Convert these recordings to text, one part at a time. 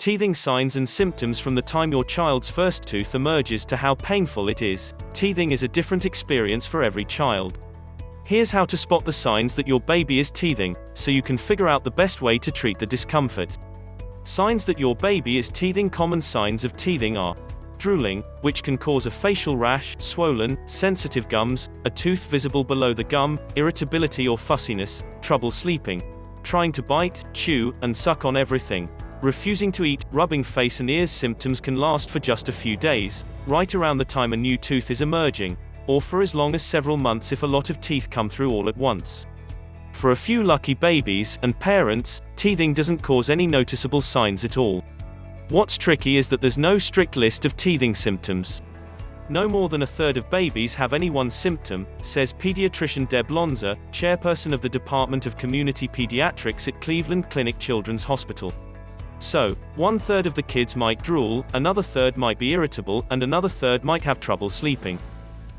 Teething signs and symptoms from the time your child's first tooth emerges to how painful it is. Teething is a different experience for every child. Here's how to spot the signs that your baby is teething, so you can figure out the best way to treat the discomfort. Signs that your baby is teething. Common signs of teething are drooling, which can cause a facial rash, swollen, sensitive gums, a tooth visible below the gum, irritability or fussiness, trouble sleeping, trying to bite, chew, and suck on everything, refusing to eat, rubbing face and ears. Symptoms can last for just a few days, right around the time a new tooth is emerging, or for as long as several months if a lot of teeth come through all at once. For a few lucky babies and parents, teething doesn't cause any noticeable signs at all. What's tricky is that there's no strict list of teething symptoms. No more than a third of babies have any one symptom, says pediatrician Deb Lonza, chairperson of the Department of Community Pediatrics at Cleveland Clinic Children's Hospital. So, 1/3 of the kids might drool, another third might be irritable, and another third might have trouble sleeping.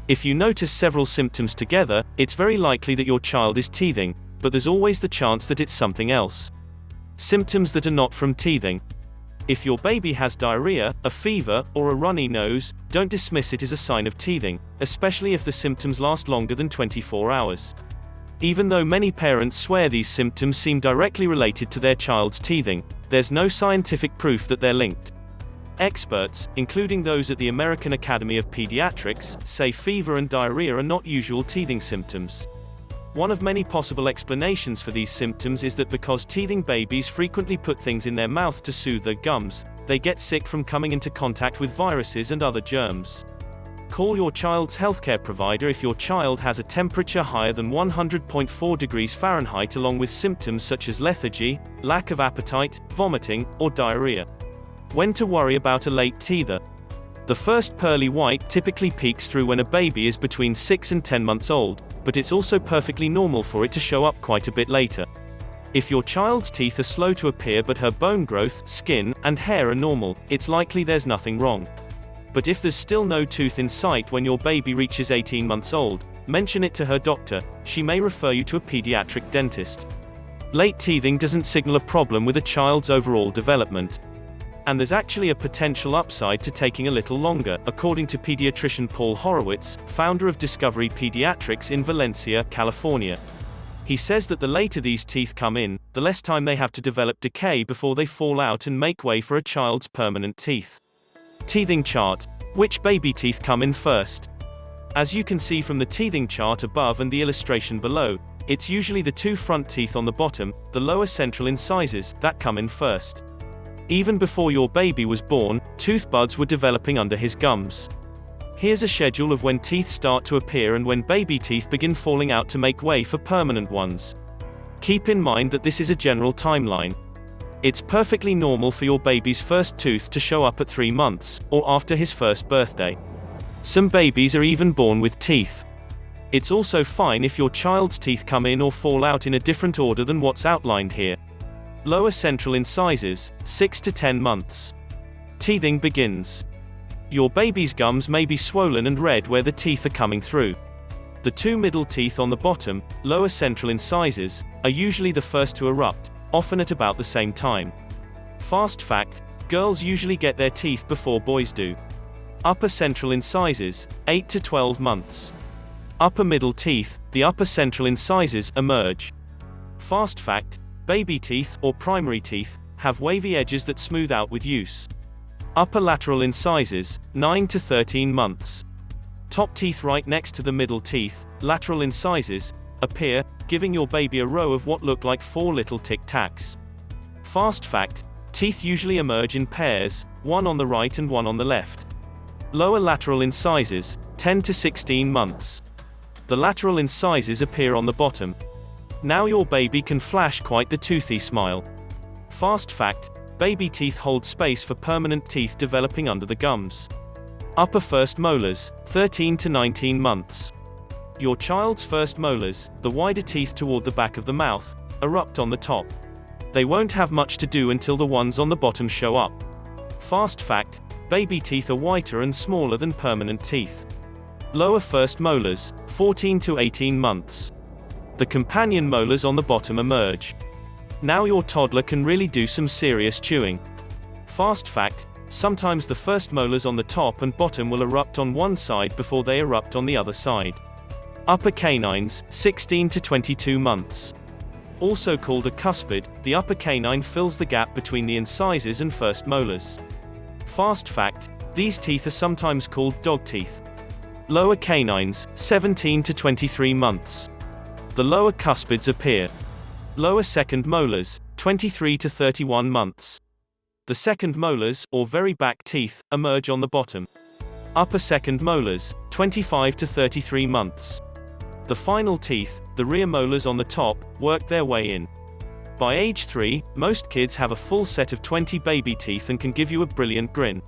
If you notice several symptoms together, it's very likely that your child is teething, but there's always the chance that it's something else. Symptoms that are not from teething. If your baby has diarrhea, a fever, or a runny nose, don't dismiss it as a sign of teething, especially if the symptoms last longer than 24 hours. Even though many parents swear these symptoms seem directly related to their child's teething, there's no scientific proof that they're linked. Experts, including those at the American Academy of Pediatrics, say fever and diarrhea are not usual teething symptoms. One of many possible explanations for these symptoms is that because teething babies frequently put things in their mouth to soothe their gums, they get sick from coming into contact with viruses and other germs. Call your child's healthcare provider if your child has a temperature higher than 100.4 degrees Fahrenheit along with symptoms such as lethargy, lack of appetite, vomiting, or diarrhea. When to worry about a late teether. The first pearly white typically peeks through when a baby is between 6 and 10 months old, but it's also perfectly normal for it to show up quite a bit later. If your child's teeth are slow to appear but her bone growth, skin, and hair are normal, it's likely there's nothing wrong. But if there's still no tooth in sight when your baby reaches 18 months old, mention it to her doctor. She may refer you to a pediatric dentist. Late teething doesn't signal a problem with a child's overall development. And there's actually a potential upside to taking a little longer, according to pediatrician Paul Horowitz, founder of Discovery Pediatrics in Valencia, California. He says that the later these teeth come in, the less time they have to develop decay before they fall out and make way for a child's permanent teeth. Teething chart. Which baby teeth come in first? As you can see from the teething chart above and the illustration below, it's usually the two front teeth on the bottom, the lower central incisors, that come in first. Even before your baby was born, tooth buds were developing under his gums. Here's a schedule of when teeth start to appear and when baby teeth begin falling out to make way for permanent ones. Keep in mind that this is a general timeline. It's perfectly normal for your baby's first tooth to show up at 3 months, or after his first birthday. Some babies are even born with teeth. It's also fine if your child's teeth come in or fall out in a different order than what's outlined here. Lower central incisors, 6 to 10 months. Teething begins. Your baby's gums may be swollen and red where the teeth are coming through. The two middle teeth on the bottom, lower central incisors, are usually the first to erupt, often at about the same time. Fast fact: girls usually get their teeth before boys do. Upper central incisors, 8 to 12 months. Upper middle teeth, the upper central incisors, emerge. Fast fact: baby teeth, or primary teeth, have wavy edges that smooth out with use. Upper lateral incisors, 9 to 13 months. Top teeth right next to the middle teeth, lateral incisors, appear, giving your baby a row of what look like 4 little tic-tacs. Fast fact: teeth usually emerge in pairs, one on the right and one on the left. Lower lateral incisors, 10 to 16 months. The lateral incisors appear on the bottom. Now your baby can flash quite the toothy smile. Fast fact: baby teeth hold space for permanent teeth developing under the gums. Upper first molars, 13 to 19 months. Your child's first molars, the wider teeth toward the back of the mouth, erupt on the top. They won't have much to do until the ones on the bottom show up. Fast fact: baby teeth are whiter and smaller than permanent teeth. Lower first molars, 14 to 18 months. The companion molars on the bottom emerge. Now your toddler can really do some serious chewing. Fast fact: sometimes the first molars on the top and bottom will erupt on one side before they erupt on the other side. Upper canines, 16 to 22 months. Also called a cuspid, the upper canine fills the gap between the incisors and first molars. Fast fact: these teeth are sometimes called dog teeth. Lower canines, 17 to 23 months. The lower cuspids appear. Lower second molars, 23 to 31 months. The second molars, or very back teeth, emerge on the bottom. Upper second molars, 25 to 33 months. The final teeth, the rear molars on the top, work their way in. By age 3, most kids have a full set of 20 baby teeth and can give you a brilliant grin.